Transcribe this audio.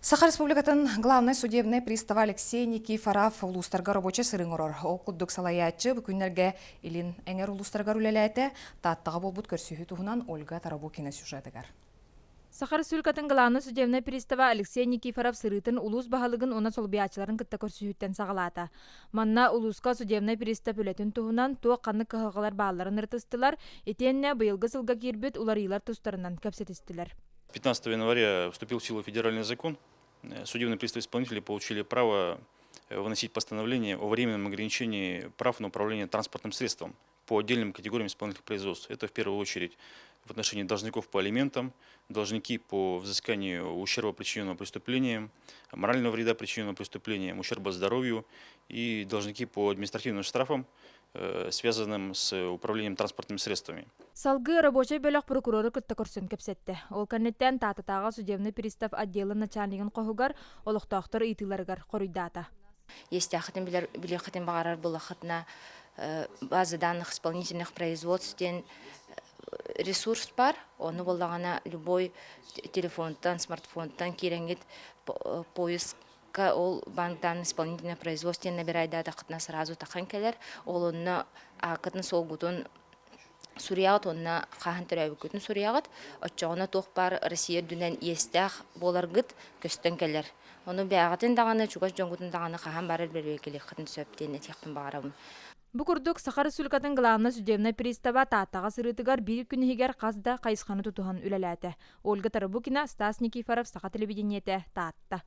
Саха Республикатын главный судебный пристава Алексей Никифоров улустарга рабочий сырыңырор. Ол куддук салаятчы бүкүннерге илин эңер улустарга үлеләйті, таттыға болбут көрсүйі туғынан Ольга Тарабукина сюжетігер. Саха Республикатын главный судебный пристава Алексей Никифоров сырытын улус бахалыгын она солбиячыларын кытта көрсүйіттен сағалата. Манна улуска судебный пристав үлетін туғынан туа қанны кығылар бағаларын ыртыстылар, етенне бұйылғы сылға кирбет уларилар тұстарынан көпсетістілер. 15 января вступил в силу федеральный закон. Судебные приставы-исполнители получили право выносить постановление о временном ограничении прав на управление транспортным средством по отдельным категориям исполнительных производств. Это в первую очередь в отношении должников по алиментам, должники по взысканию ущерба, причиненного преступлением, морального вреда, причиненного преступлением, ущерба здоровью и должники по административным штрафам, связанным с управлением транспортными средствами. Салгы рабочий бөлөк прокуроры кытта көрсөн кепсетте. Ол каннеттен тататага судебный пристав отделы начальнигин кохугар олуктоктор итыларыгар коруйдата. Естяхтен билехтен багарар булахтна база данных исполнительных производствен ресурс бар, оны боллагана любой телефонтан, смартфонтан киренгит поиск ол банктан исполнительное производство набирает дата кытна сразу тахан келер, ол онна акытны солгутун Сурият онна хахан төрәбүкүтүн суриягат, отчоғына тоқ бар Россия дүнен естәх боларгыт көстен келер. Оны бәғатын дағаны, чугаш жоңгутын дағаны хахан барыр бербекелі қытын сөптен әтеқпін бағарабын. Букурдук Саха Республикатын главный судебный пристава таттага сырытыгар bir күнігер қазда қайысқаны тұтуған үлеләті. Ольга Тарабукина, Стас Никифоров, Саха телевидениеті татта.